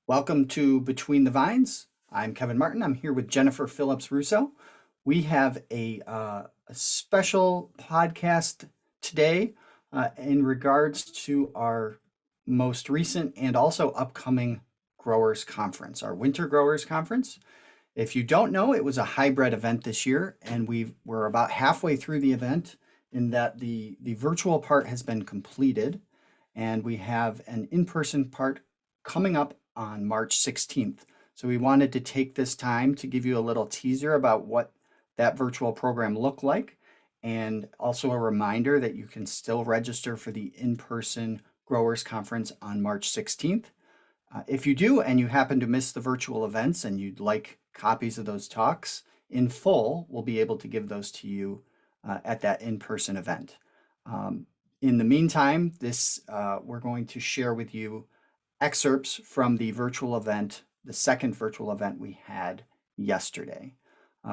Welcome to Between the Vines. I'm Kevin Martin. I'm here with Jennifer Phillips Russo. We have a special podcast today in regards to our most recent and also upcoming Growers Conference, our Winter Growers Conference. If you don't know, it was a hybrid event this year, and we're about halfway through the event in that the virtual part has been completed, and we have an in-person part coming up on March 16th. So we wanted to take this time to give you a little teaser about what that virtual program looked like, and also a reminder that you can still register for the in-person Growers Conference on March 16th. If you do and you happen to miss the virtual events and you'd like copies of those talks in full, we'll be able to give those to you at that in-person event. In the meantime, we're going to share with you excerpts from the virtual event, the second virtual event we had yesterday.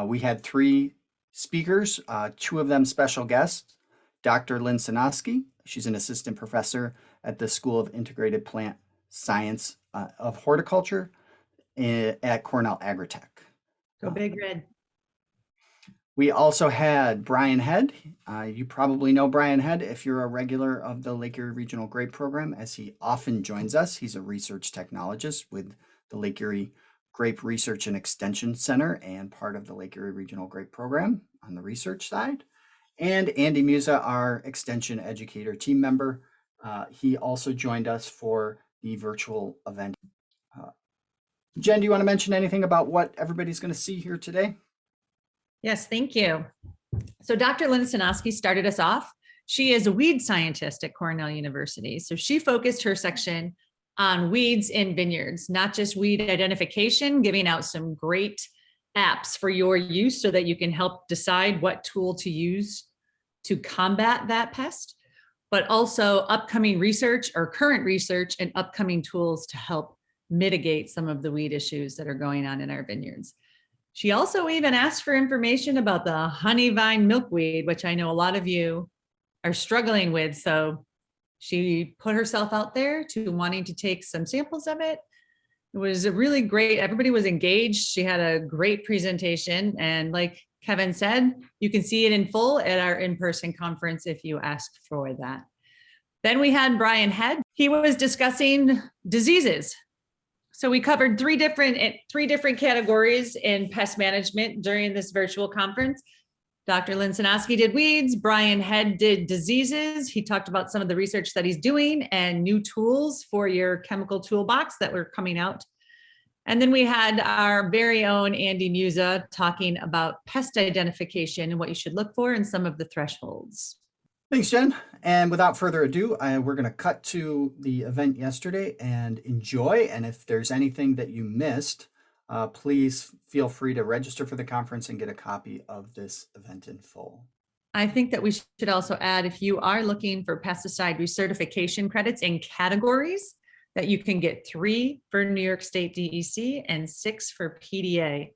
We had three speakers, two of them special guests. Dr. Lynn Sosnoskie, she's an assistant professor at the School of Integrated Plant Science of Horticulture at Cornell Agritech. Go Big Red. We also had Bryan Hed. You probably know Bryan Hed if you're a regular of the Lake Erie Regional Grape Program, as he often joins us. He's a research technologist with the Lake Erie Grape Research and Extension Center and part of the Lake Erie Regional Grape Program on the research side. And Andy Muza, our extension educator team member. He also joined us for the virtual event. Jen, do you want to mention anything about what everybody's going to see here today? Yes, thank you. So Dr. Lynn Sosnoskie started us off. She is a weed scientist at Cornell University. So she focused her section on weeds in vineyards, not just weed identification, giving out some great apps for your use so that you can help decide what tool to use to combat that pest, but also upcoming research or current research and upcoming tools to help mitigate some of the weed issues that are going on in our vineyards. She also even asked for information about the honey vine milkweed, which I know a lot of you are struggling with. So she put herself out there to wanting to take some samples of it. It was a really great, everybody was engaged. She had a great presentation. And like Kevin said, you can see it in full at our in-person conference if you ask for that. Then we had Bryan Hed. He was discussing diseases. So we covered three different categories in pest management during this virtual conference. Dr. Lynn Sosnoskie did weeds, Bryan Hed did diseases. He talked about some of the research that he's doing and new tools for your chemical toolbox that were coming out. And then we had our very own Andy Muza talking about pest identification and what you should look for and some of the thresholds. Thanks, Jen. And without further ado, we're going to cut to the event yesterday and enjoy. And if there's anything that you missed, please feel free to register for the conference and get a copy of this event in full. I think that we should also add, if you are looking for pesticide recertification credits in categories, that you can get 3 for New York State DEC and 6 for PDA.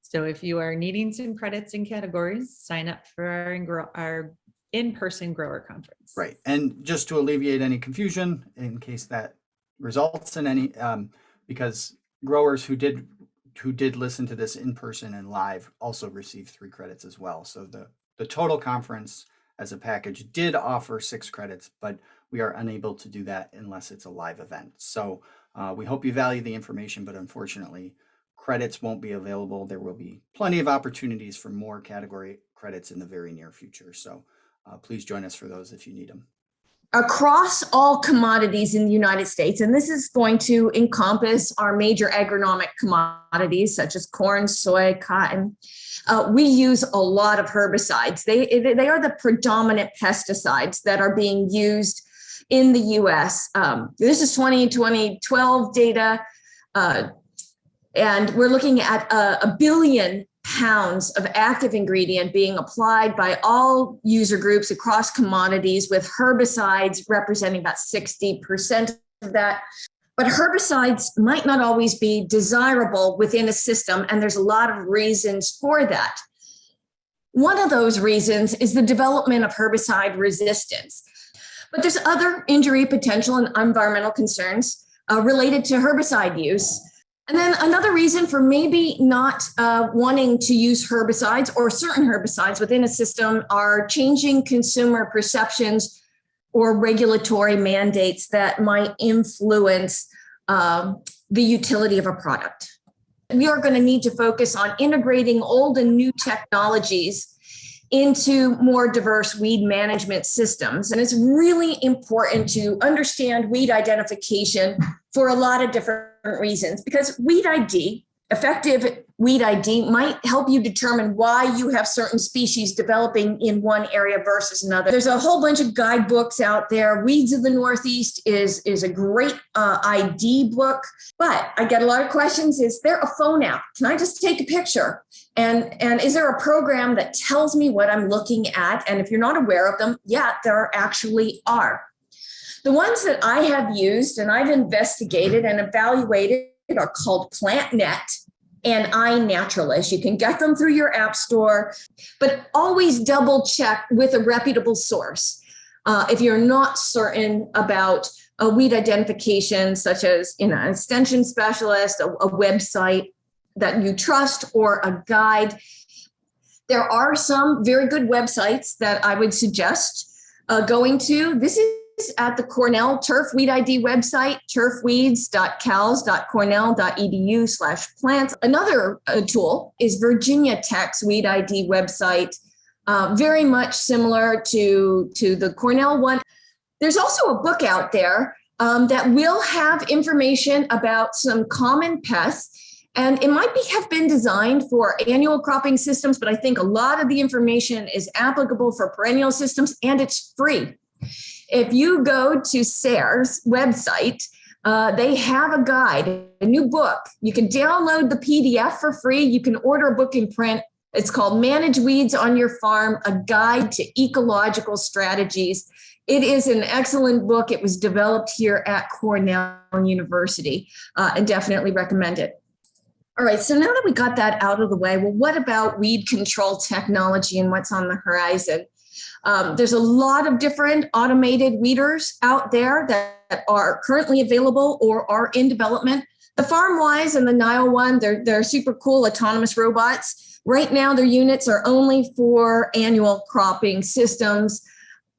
So if you are needing some credits in categories, sign up for our in-person grower conference. Right. And just to alleviate any confusion in case that results in any, because growers who did listen to this in person and live also received 3 credits as well. So the total conference as a package did offer 6 credits, but we are unable to do that unless it's a live event. So we hope you value the information, but unfortunately credits won't be available. There will be plenty of opportunities for more category credits in the very near future. So please join us for those if you need them. Across all commodities in the United States, and this is going to encompass our major agronomic commodities such as corn, soy, cotton, we use a lot of herbicides. They are the predominant pesticides that are being used in the U.S. This is 2012 data, and we're looking at a billion pounds of active ingredient being applied by all user groups across commodities, with herbicides representing about 60% of that. But herbicides might not always be desirable within a system, and there's a lot of reasons for that. One of those reasons is the development of herbicide resistance. But there's other injury potential and environmental concerns. related to herbicide use. And then another reason for maybe not wanting to use herbicides or certain herbicides within a system are changing consumer perceptions or regulatory mandates that might influence the utility of a product. We are going to need to focus on integrating old and new technologies into more diverse weed management systems. And it's really important to understand weed identification for a lot of different reasons, because weed ID, effective weed ID, might help you determine why you have certain species developing in one area versus another. There's a whole bunch of guidebooks out there. Weeds of the Northeast is a great ID book, but I get a lot of questions. Is there a phone app? Can I just take a picture? And is there a program that tells me what I'm looking at? And if you're not aware of them, yeah, there actually are. The ones that I have used and I've investigated and evaluated are called PlantNet and iNaturalist. You can get them through your app store, but always double check with a reputable source. If you're not certain about a weed identification, such as an extension specialist, a website that you trust, or a guide, there are some very good websites that I would suggest going to. This is at the Cornell Turf Weed ID website, turfweeds.cals.cornell.edu/plants. Another tool is Virginia Tech's Weed ID website, very much similar to the Cornell one. There's also a book out there that will have information about some common pests. And it might have been designed for annual cropping systems, but I think a lot of the information is applicable for perennial systems, and it's free. If you go to SARE's website, they have a guide, a new book. You can download the PDF for free. You can order a book in print. It's called Manage Weeds on Your Farm, a Guide to Ecological Strategies. It is an excellent book. It was developed here at Cornell University, and definitely recommend it. All right, so now that we got that out of the way, well, what about weed control technology and what's on the horizon? There's a lot of different automated weeders out there that are currently available or are in development. The FarmWise and the Nile one, they're super cool autonomous robots. Right now, their units are only for annual cropping systems.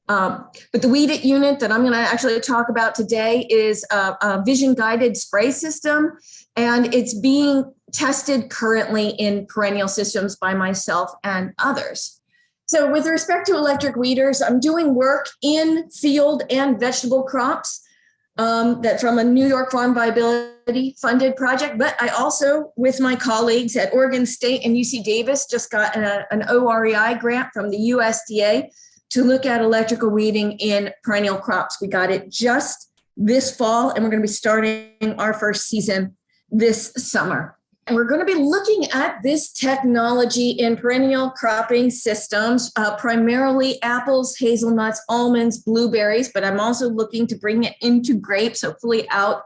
But the Weed It unit that I'm going to actually talk about today is a vision-guided spray system, and it's being tested currently in perennial systems by myself and others. So with respect to electric weeders, I'm doing work in field and vegetable crops that from a New York Farm Viability funded project, but I also, with my colleagues at Oregon State and UC Davis, just got an OREI grant from the USDA to look at electrical weeding in perennial crops. We got it just this fall, and we're going to be starting our first season this summer. And we're going to be looking at this technology in perennial cropping systems, primarily apples, hazelnuts, almonds, blueberries, but I'm also looking to bring it into grapes, hopefully out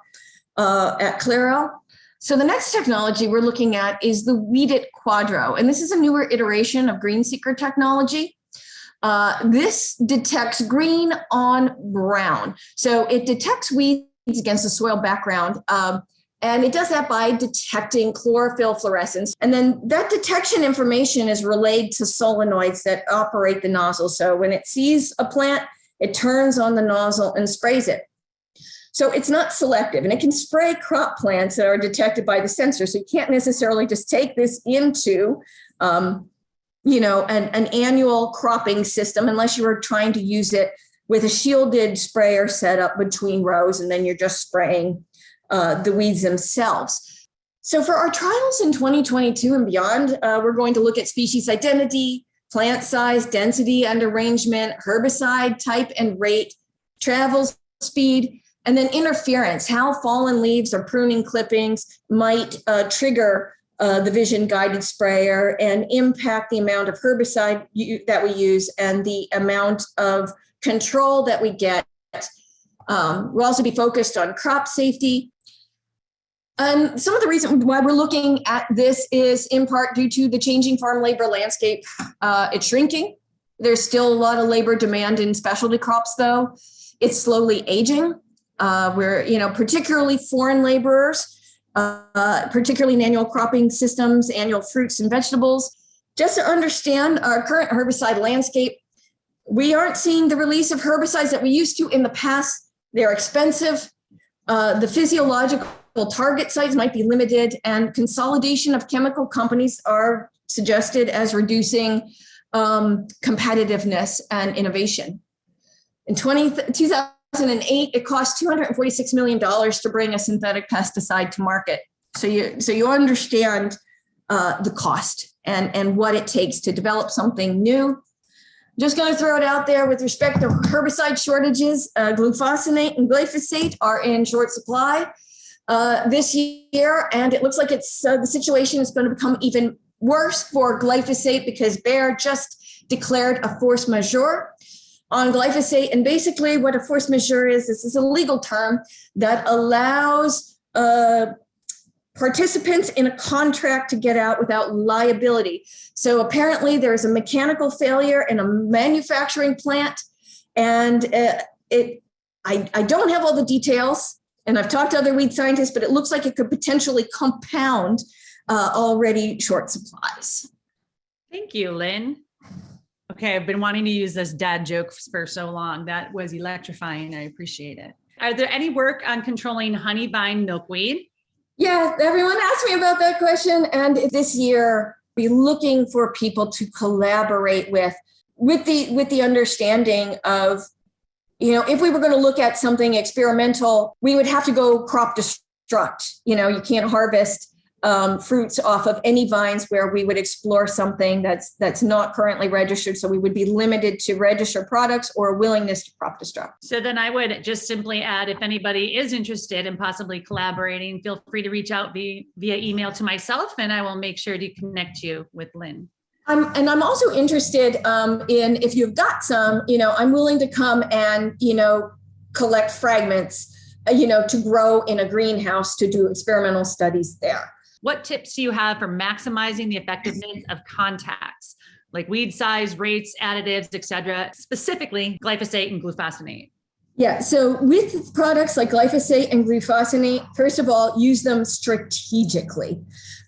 at Claro. So the next technology we're looking at is the Weed It Quadro, and this is a newer iteration of Green Seeker technology. This detects green on brown. So it detects weeds against a soil background. And it does that by detecting chlorophyll fluorescence. And then that detection information is relayed to solenoids that operate the nozzle. So when it sees a plant, it turns on the nozzle and sprays it. So it's not selective, and it can spray crop plants that are detected by the sensor. So you can't necessarily just take this into an annual cropping system unless you are trying to use it with a shielded sprayer set up between rows, and then you're just spraying the weeds themselves. So for our trials in 2022 and beyond, we're going to look at species identity, plant size, density and arrangement, herbicide type and rate, travel speed, and then interference, how fallen leaves or pruning clippings might trigger the vision guided sprayer and impact the amount of herbicide that we use and the amount of control that we get. We'll also be focused on crop safety. And some of the reason why we're looking at this is in part due to the changing farm labor landscape. It's shrinking. There's still a lot of labor demand in specialty crops, though. It's slowly aging. where, particularly foreign laborers, particularly in annual cropping systems, annual fruits and vegetables. Just to understand our current herbicide landscape, we aren't seeing the release of herbicides that we used to in the past. They're expensive. The physiological target sites might be limited, and consolidation of chemical companies are suggested as reducing competitiveness and innovation. In 2008, it cost $246 million to bring a synthetic pesticide to market. So you understand the cost and what it takes to develop something new. Just going to throw it out there with respect to herbicide shortages. Glufosinate and glyphosate are in short supply this year, and it looks like the situation is going to become even worse for glyphosate because Bayer just declared a force majeure on glyphosate. And basically what a force majeure is, this is a legal term that allows participants in a contract to get out without liability. So apparently there's a mechanical failure in a manufacturing plant, and I don't have all the details, and I've talked to other weed scientists, but it looks like it could potentially compound already short supplies. Thank you, Lynn. Okay, I've been wanting to use this dad joke for so long. That was electrifying. I appreciate it. Are there any work on controlling honeyvine milkweed? Yeah, everyone asked me about that question. And this year, be looking for people to collaborate with the understanding of, if we were going to look at something experimental, we would have to go crop destruct. You can't harvest fruits off of any vines where we would explore something that's not currently registered. So we would be limited to registered products or a willingness to crop destruct. So then I would just simply add, if anybody is interested in possibly collaborating, feel free to reach out via email to myself, and I will make sure to connect you with Lynn. And I'm also interested in, if you've got some, I'm willing to come and, collect fragments, to grow in a greenhouse to do experimental studies there. What tips do you have for maximizing the effectiveness of contacts, like weed size, rates, additives, et cetera, specifically glyphosate and glufosinate? Yeah, so with products like glyphosate and glufosinate, first of all, use them strategically.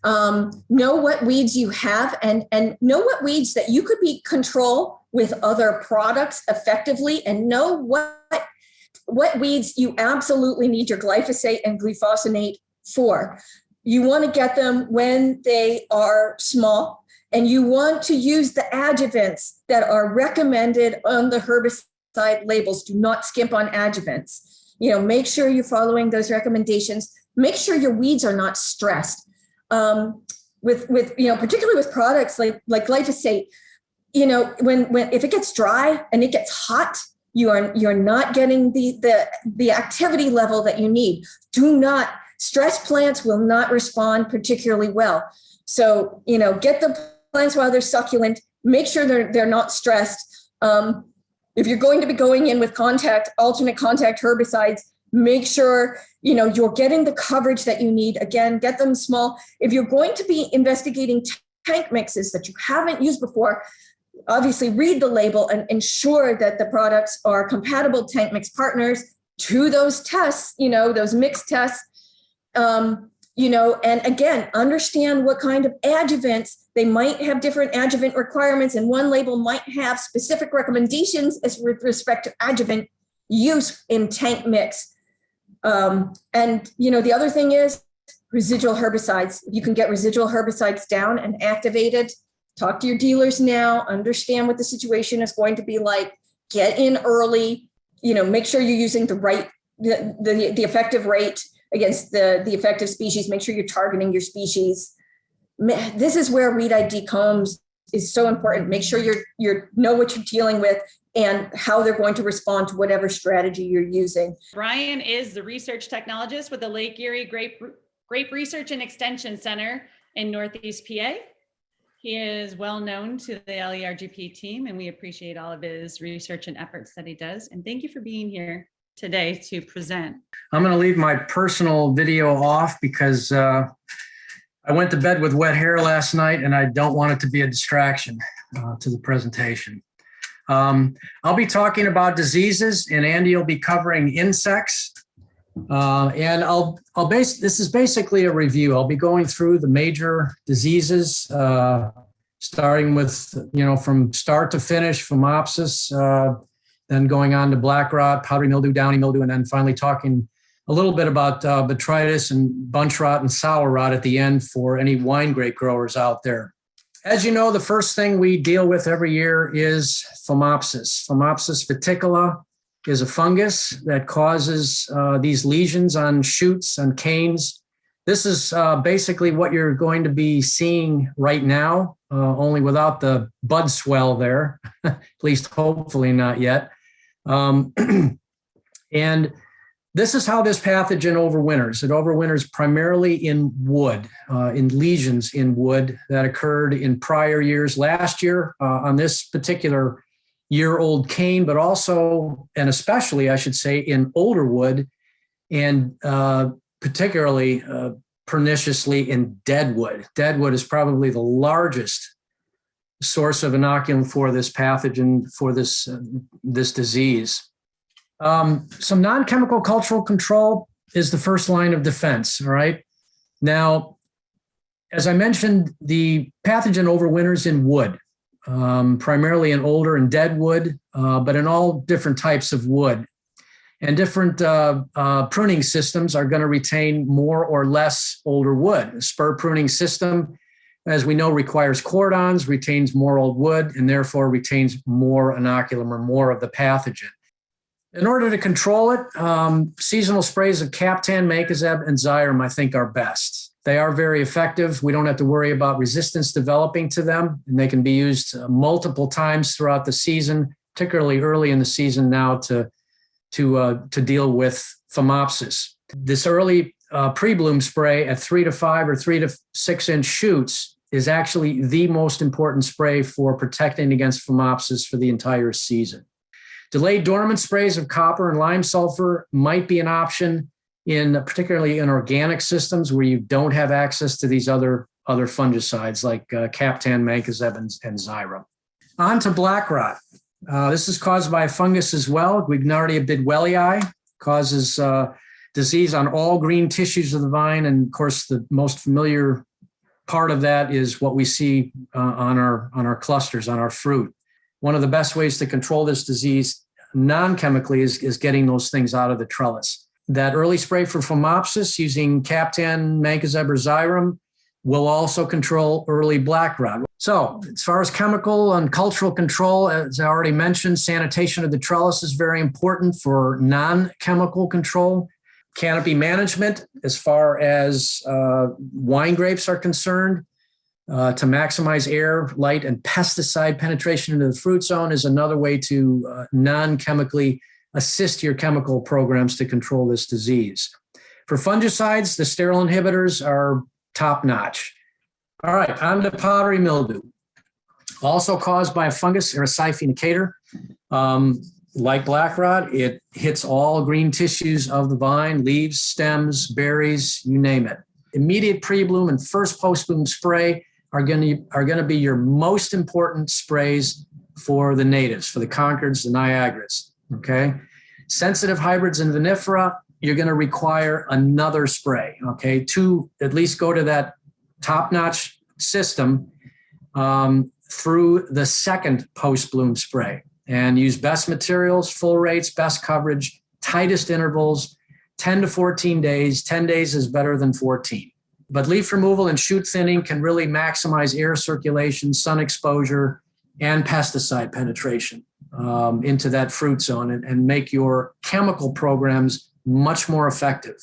Know what weeds you have and know what weeds that you could control with other products effectively, and know what weeds you absolutely need your glyphosate and glufosinate for. You want to get them when they are small, and you want to use the adjuvants that are recommended on the herbicide labels. Do not skimp on adjuvants. Make sure you're following those recommendations. Make sure your weeds are not stressed. With particularly with products like glyphosate, when if it gets dry and it gets hot, you're not getting the activity level that you need. Stressed plants will not respond particularly well. So, get the plants while they're succulent. Make sure they're not stressed. If you're going to be going in with alternate contact herbicides, make sure, you're getting the coverage that you need. Again, get them small. If you're going to be investigating tank mixes that you haven't used before, obviously read the label and ensure that the products are compatible tank mix partners to those tests, those mixed tests. And again, understand what kind of adjuvants. They might have different adjuvant requirements, and one label might have specific recommendations as with respect to adjuvant use in tank mix. The other thing is residual herbicides. If you can get residual herbicides down and activated, talk to your dealers now, understand what the situation is going to be like, get in early, make sure you're using the effective rate against the effective species. Make sure you're targeting your species. This is where Weed ID comes is so important. Make sure you know what you're dealing with and how they're going to respond to whatever strategy you're using. Bryan is the research technologist with the Lake Erie Grape Research and Extension Center in Northeast PA. He is well known to the LERGP team, and we appreciate all of his research and efforts that he does. And thank you for being here today to present. I'm going to leave my personal video off because I went to bed with wet hair last night, and I don't want it to be a distraction to the presentation. I'll be talking about diseases, and Andy will be covering insects. And this is basically a review. I'll be going through the major diseases, starting with, from start to finish, Phomopsis, then going on to black rot, powdery mildew, downy mildew, and then finally talking a little bit about botrytis and bunch rot and sour rot at the end for any wine grape growers out there. As you know, the first thing we deal with every year is Phomopsis. Phomopsis viticola is a fungus that causes these lesions on shoots and canes. This is basically what you're going to be seeing right now, only without the bud swell there, at least hopefully not yet. And this is how this pathogen overwinters. It overwinters primarily in wood, in lesions in wood that occurred in prior years. Last year on this particular year-old cane, but also, and especially, I should say, in older wood, and particularly perniciously in dead wood. Dead wood is probably the largest source of inoculum for this pathogen, for this disease. Some non-chemical cultural control is the first line of defense, all right? Now, as I mentioned, the pathogen overwinters in wood, primarily in older and dead wood, but in all different types of wood. And different pruning systems are going to retain more or less older wood. A spur pruning system, as we know, requires cordons, retains more old wood, and therefore retains more inoculum or more of the pathogen. In order to control it, seasonal sprays of Captan, Mancozeb, and Xyrem, I think, are best. They are very effective. We don't have to worry about resistance developing to them, and they can be used multiple times throughout the season, particularly early in the season now to deal with Phomopsis. This early pre-bloom spray at 3 to 5 or 3 to 6 inch shoots is actually the most important spray for protecting against Phomopsis for the entire season. Delayed dormant sprays of copper and lime sulfur might be an option, particularly in organic systems where you don't have access to these other fungicides like Captan, Mancozeb, and Xyrem. On to black rot. This is caused by a fungus as well. Guignardia bidwellii causes disease on all green tissues of the vine. And of course, the most familiar part of that is what we see on our clusters, on our fruit. One of the best ways to control this disease non-chemically is getting those things out of the trellis. That early spray for Phomopsis using Captan, Mancozeb, or Xyrem will also control early black rot. So as far as chemical and cultural control, as I already mentioned, sanitation of the trellis is very important for non-chemical control. Canopy management, as far as wine grapes are concerned, to maximize air, light, and pesticide penetration into the fruit zone is another way to non-chemically assist your chemical programs to control this disease. For fungicides, the sterile inhibitors are top-notch. All right, on to powdery mildew. Also caused by a fungus or a Siphonocator. Like black rot, it hits all green tissues of the vine, leaves, stems, berries, you name it. Immediate pre-bloom and first post-bloom spray are going to be your most important sprays for the natives, for the Concords, the Niagaras, okay? Sensitive hybrids and vinifera, you're going to require another spray, okay? To at least go to that top-notch system through the second post-bloom spray and use best materials, full rates, best coverage, tightest intervals, 10 to 14 days. 10 days is better than 14. But leaf removal and shoot thinning can really maximize air circulation, sun exposure, and pesticide penetration into that fruit zone and make your chemical programs much more effective.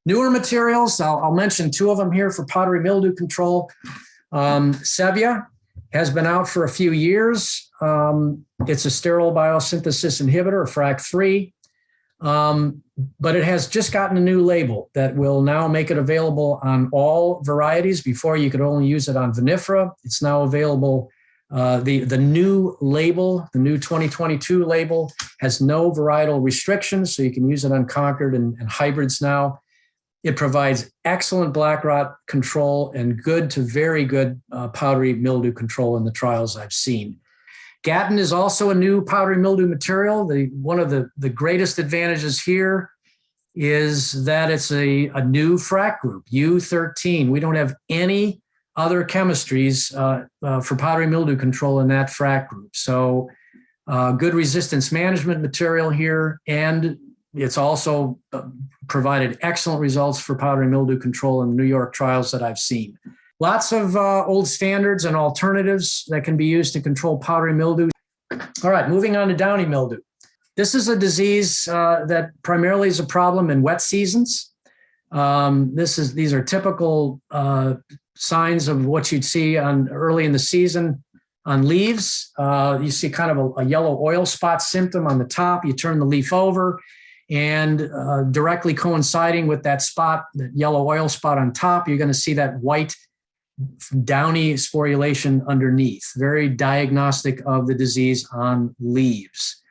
Newer materials, I'll mention two of them here for powdery mildew control. Sevia has been out for a few years. It's a sterile biosynthesis inhibitor, FRAC3. But it has just gotten a new label that will now make it available on all varieties. Before, you could only use it on vinifera. It's now available. The new label, the new 2022 label, has no varietal restrictions, so you can use it on Concord and hybrids now. It provides excellent black rot control and good to very good powdery mildew control in the trials I've seen. Gattin is also a new powdery mildew material. One of the greatest advantages here is that it's a new frac group, U13. We don't have any other chemistries for powdery mildew control in that frac group. So good resistance management material here, and it's also provided excellent results for powdery mildew control in the New York trials that I've seen. Lots of old standards and alternatives that can be used to control powdery mildew. All right, moving on to downy mildew. This is a disease that primarily is a problem in wet seasons. These are typical signs of what you'd see on early in the season on leaves. You see kind of a yellow oil spot symptom on the top. You turn the leaf over, and directly coinciding with that spot, that yellow oil spot on top, you're going to see that white downy sporulation underneath. Very diagnostic of the disease on leaves.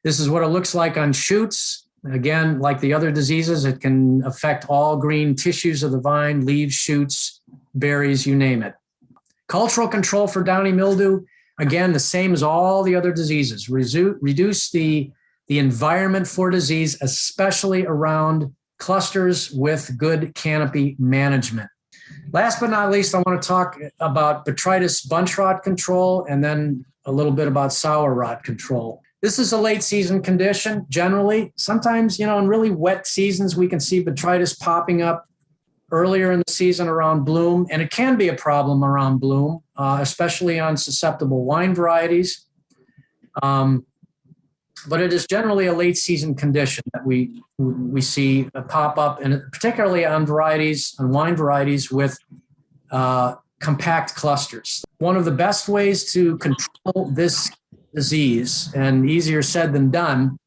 This is what it looks like on shoots. Again, like the other diseases, it can affect all green tissues of the vine, leaves, shoots, berries, you name it. Cultural control for downy mildew, again, the same as all the other diseases. Reduce the environment for disease, especially around clusters with good canopy management. Last but not least, I want to talk about botrytis bunch rot control and then a little bit about sour rot control. This is a late season condition generally. Sometimes, in really wet seasons, we can see botrytis popping up earlier in the season around bloom, and it can be a problem around bloom, especially on susceptible wine varieties. But it is generally a late season condition that we see pop up, and particularly on wine varieties with compact clusters. One of the best ways to control this disease, and easier said than done,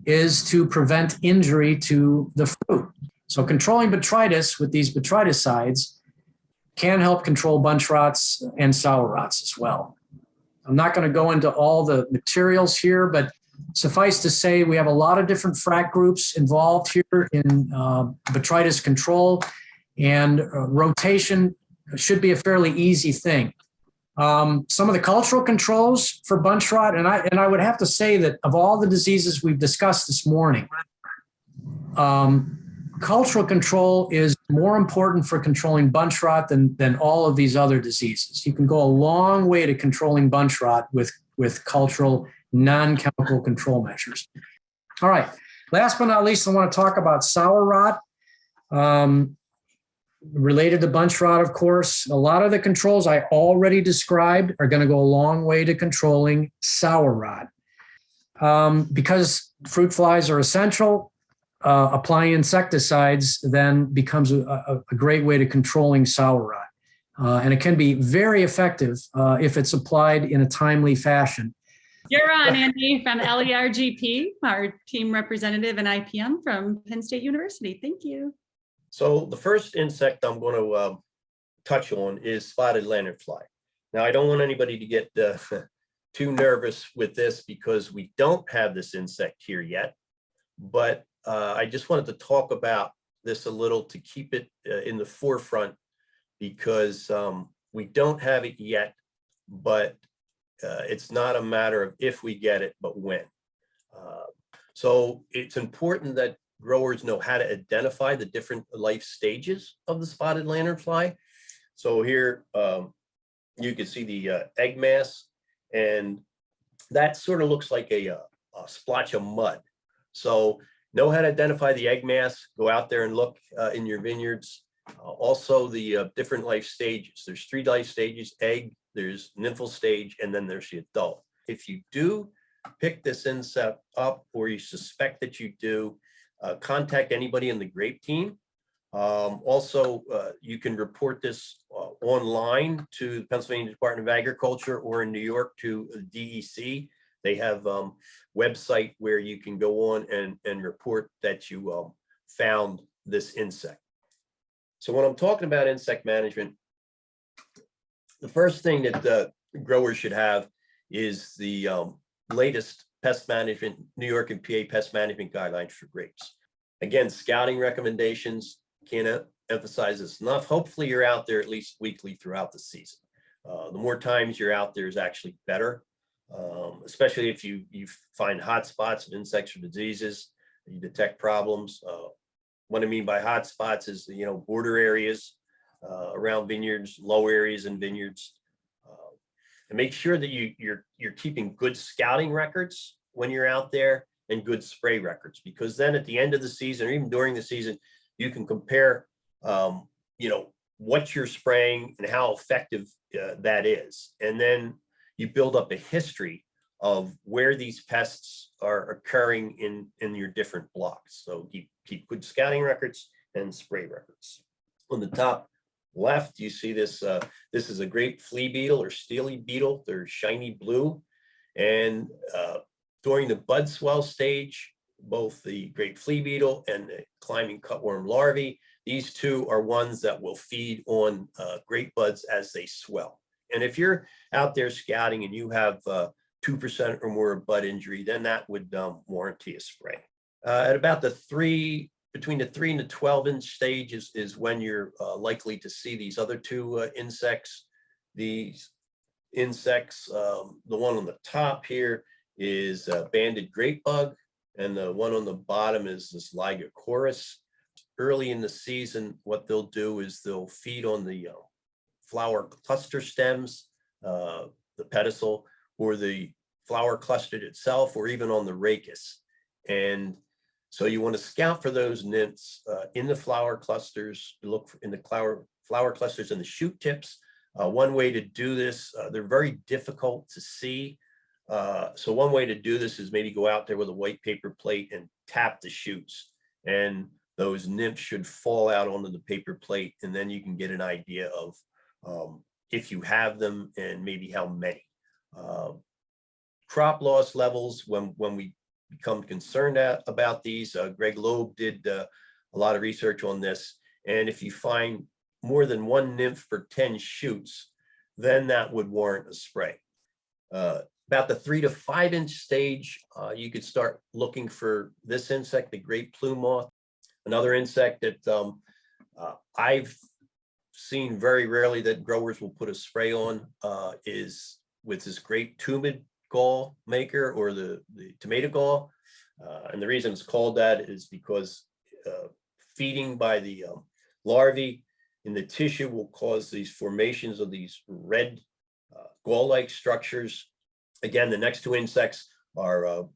is to prevent injury to the fruit. So controlling botrytis with these botryticides can help control bunch rots and sour rots as well. I'm not going to go into all the materials here, but suffice to say, we have a lot of different frac groups involved here in botrytis control, and rotation should be a fairly easy thing. Some of the cultural controls for bunch rot, and I would have to say that of all the diseases we've discussed this morning, cultural control is more important for controlling bunch rot than all of these other diseases. You can go a long way to controlling bunch rot with cultural non-chemical control measures. All right, last but not least, I want to talk about sour rot. Related to bunch rot, of course, a lot of the controls I already described are going to go a long way to controlling sour rot. Because fruit flies are essential, applying insecticides then becomes a great way to controlling sour rot. And it can be very effective if it's applied in a timely fashion. You're on, Andy, from LERGP, our team representative and IPM from Penn State University. Thank you. So the first insect I'm going to touch on is spotted lanternfly. Now, I don't want anybody to get too nervous with this because we don't have this insect here yet, but I just wanted to talk about this a little to keep it in the forefront because we don't have it yet, but it's not a matter of if we get it, but when. So it's important that growers know how to identify the different life stages of the spotted lanternfly. So here you can see the egg mass, and that sort of looks like a splotch of mud. So know how to identify the egg mass, go out there and look in your vineyards. Also the different life stages. There's 3 life stages: egg, there's nymphal stage, and then there's the adult. If you do pick this insect up, or you suspect that you do, contact anybody in the grape team. Also, you can report this online to the Pennsylvania Department of Agriculture, or in New York to DEC. They have a website where you can go on and report that you found this insect. So when I'm talking about insect management, the first thing that the growers should have is the latest pest management, New York and PA pest management guidelines for grapes. Again, scouting recommendations, can't emphasize this enough. Hopefully you're out there at least weekly throughout the season. The more times you're out there is actually better, especially if you find hot spots of insects or diseases, you detect problems. what I mean by hot spots is, border areas around vineyards, low areas in vineyards. And make sure that you're keeping good scouting records when you're out there and good spray records, because then at the end of the season or even during the season, you can compare, what you're spraying and how effective that is. And then you build up a history of where these pests are occurring in your different blocks. So keep good scouting records and spray records. On the top left, you see this. This is a great flea beetle or steely beetle. They're shiny blue. And during the bud swell stage, both the great flea beetle and the climbing cutworm larvae, these two are ones that will feed on grape buds as they swell. And if you're out there scouting and you have 2% or more of bud injury, then that would warranty a spray. At about between the 3 and the 12-inch stage is when you're likely to see these other two insects. These insects, the one on the top here is banded grape bug, and the one on the bottom is this Ligochorus. Early in the season, what they'll do is they'll feed on the flower cluster stems, the pedicel, or the flower cluster itself, or even on the rachis. And so you want to scout for those nymphs in the flower clusters, look in the flower clusters and the shoot tips. One way to do this, they're very difficult to see. So one way to do this is maybe go out there with a white paper plate and tap the shoots, and those nymphs should fall out onto the paper plate, and then you can get an idea of if you have them and maybe how many. Crop loss levels, when we become concerned about these, Greg Loeb did a lot of research on this, and if you find more than one nymph per 10 shoots, then that would warrant a spray. About the 3 to 5 inch stage, you could start looking for this insect, the grape plume moth. Another insect that I've seen very rarely that growers will put a spray on is with this grape tumid gall maker, or the tomato gall. And the reason it's called that is because feeding by the larvae in the tissue will cause these formations of these red gall-like structures. Again, the next two insects are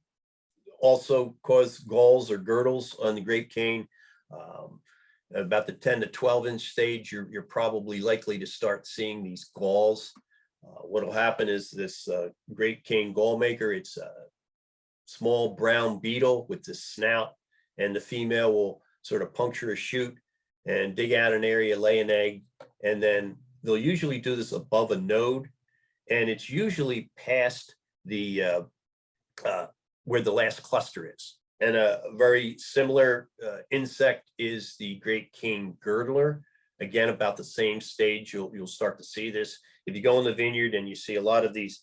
also cause galls or girdles on the grape cane. About the 10 to 12 inch stage, you're probably likely to start seeing these galls. What will happen is this grape cane gall maker, it's a small brown beetle with this snout, and the female will sort of puncture a shoot and dig out an area, lay an egg, and then they'll usually do this above a node, and it's usually past the where the last cluster is. And a very similar insect is the great cane girdler. Again, about the same stage, you'll start to see this. If you go in the vineyard and you see a lot of these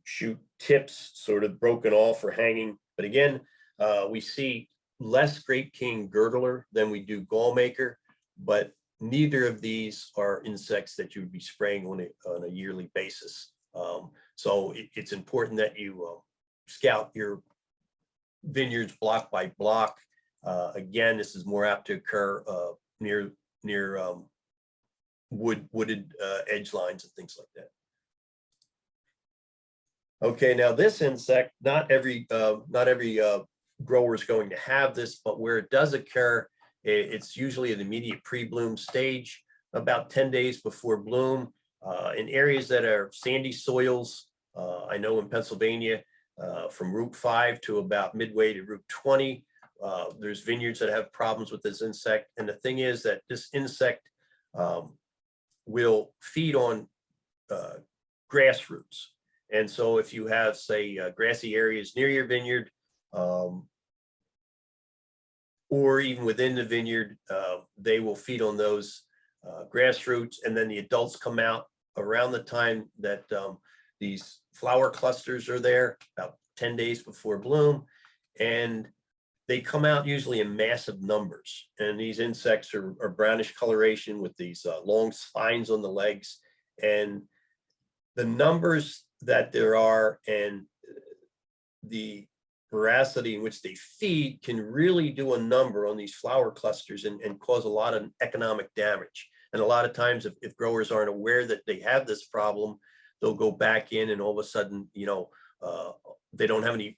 shoot tips sort of broken off or hanging, but again, we see less great cane girdler than we do gall maker, but neither of these are insects that you would be spraying on a yearly basis. So it's important that you scout your vineyards block by block. Again, this is more apt to occur near wooded edge lines and things like that. Okay, now this insect, not every grower is going to have this, but where it does occur, it's usually an immediate pre-bloom stage, about 10 days before bloom, in areas that are sandy soils. I know in Pennsylvania, from Route 5 to about midway to Route 20, there's vineyards that have problems with this insect. And the thing is that this insect will feed on grass roots. And so if you have, say, grassy areas near your vineyard, or even within the vineyard, they will feed on those grass roots. And then the adults come out around the time that these flower clusters are there, about 10 days before bloom. And they come out usually in massive numbers. And these insects are brownish coloration with these long spines on the legs. And the numbers that there are and the voracity in which they feed can really do a number on these flower clusters and cause a lot of economic damage. And a lot of times if growers aren't aware that they have this problem, they'll go back in and all of a sudden, they don't have any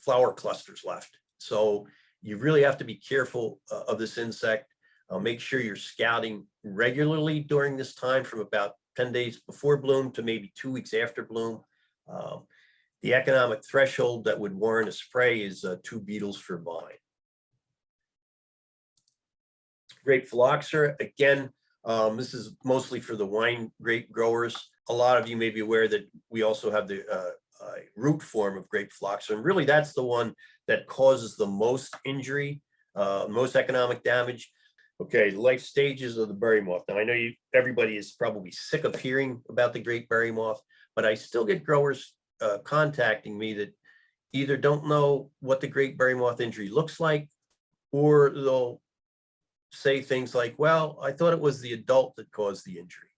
flower clusters left. So you really have to be careful of this insect. Make sure you're scouting regularly during this time from about 10 days before bloom to maybe 2 weeks after bloom. The economic threshold that would warrant a spray is 2 beetles per vine. Grape phylloxera, again, this is mostly for the wine grape growers. A lot of you may be aware that we also have the root form of grape phylloxera, and really that's the one that causes the most injury, most economic damage. Okay, life stages of the berry moth. Now I know everybody is probably sick of hearing about the grape berry moth, but I still get growers contacting me that either don't know what the grape berry moth injury looks like, or they'll say things like, well, I thought it was the adult that caused the injury.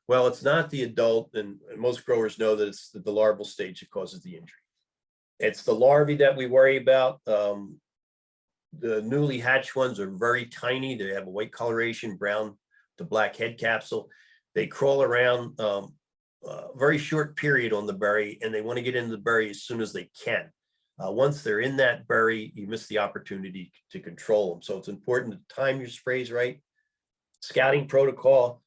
Well, it's not the adult, and most growers know that it's the larval stage that causes the injury. It's the larvae that we worry about. The newly hatched ones are very tiny. They have a white coloration, brown to black head capsule. They crawl around very short period on the berry, and they want to get into the berry as soon as they can. Once they're in that berry, you miss the opportunity to control them. So it's important to time your sprays right. Scouting protocol.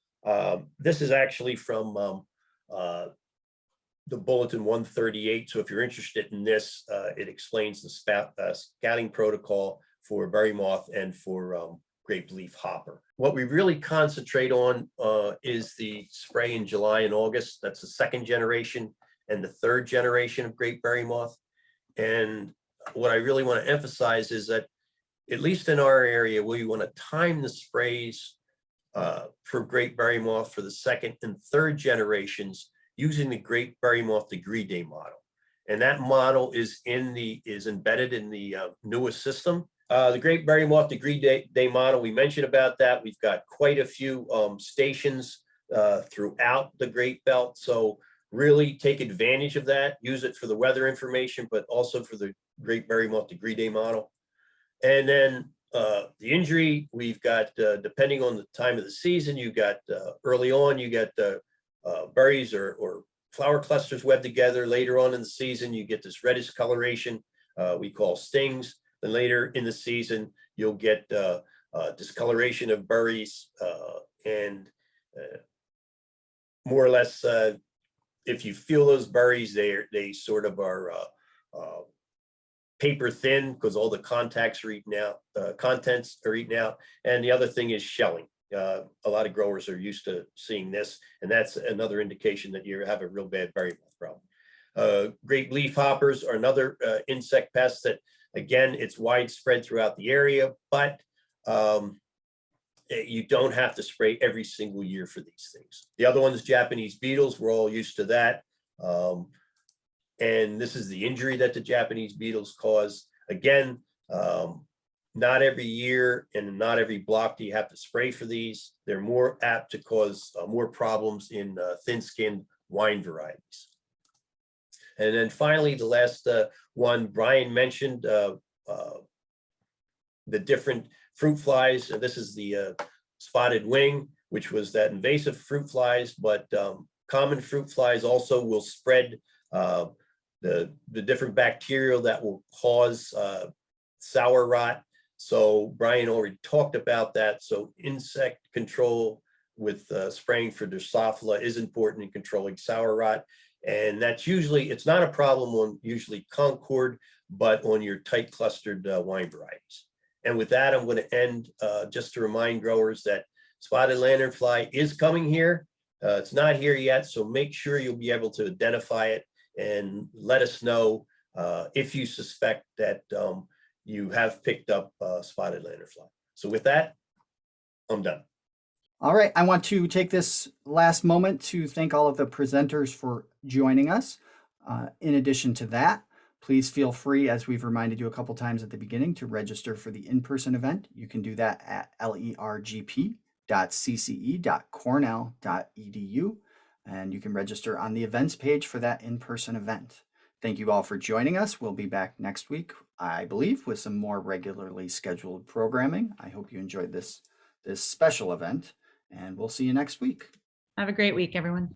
This is actually from the Bulletin 138. So if you're interested in this, it explains the scouting protocol for berry moth and for grape leaf hopper. What we really concentrate on is the spray in July and August. That's the second generation and the third generation of grape berry moth. And what I really want to emphasize is that, at least in our area, we want to time the sprays for grape berry moth for the second and third generations using the Grape Berry Moth degree day model. And that model is embedded in the newest system. The Grape Berry Moth degree day model, we mentioned about that. We've got quite a few stations throughout the Grape Belt. So really take advantage of that, use it for the weather information, but also for the Grape Berry Moth degree day model. And then the injury, we've got, depending on the time of the season, you got early on, you get berries or flower clusters webbed together. Later on in the season, you get this reddish coloration we call stings. Then later in the season, you'll get discoloration of berries and more or less, if you feel those berries, they sort of are paper thin because all the contents are eaten out. And the other thing is shelling. A lot of growers are used to seeing this, and that's another indication that you have a real bad berry moth problem. Grape leaf hoppers are another insect pest that, again, it's widespread throughout the area, but you don't have to spray every single year for these things. The other one is Japanese beetles. We're all used to that. And this is the injury that the Japanese beetles cause. Again, not every year and not every block do you have to spray for these. They're more apt to cause more problems in thin-skinned wine varieties. And then finally, the last one, Bryan mentioned the different fruit flies. This is the spotted wing, which was that invasive fruit flies, but common fruit flies also will spread the different bacteria that will cause sour rot. So Bryan already talked about that. So insect control with spraying for Drosophila is important in controlling sour rot. And that's usually, it's not a problem on usually Concord, but on your tight clustered wine varieties. And with that, I'm going to end just to remind growers that spotted lanternfly is coming here. It's not here yet, so make sure you'll be able to identify it and let us know if you suspect that you have picked up spotted lanternfly. So with that, I'm done. All right, I want to take this last moment to thank all of the presenters for joining us. In addition to that, please feel free, as we've reminded you a couple times at the beginning, to register for the in-person event. You can do that at lergp.cce.cornell.edu, and you can register on the events page for that in-person event. Thank you all for joining us. We'll be back next week, I believe, with some more regularly scheduled programming. I hope you enjoyed this special event, and we'll see you next week. Have a great week, everyone.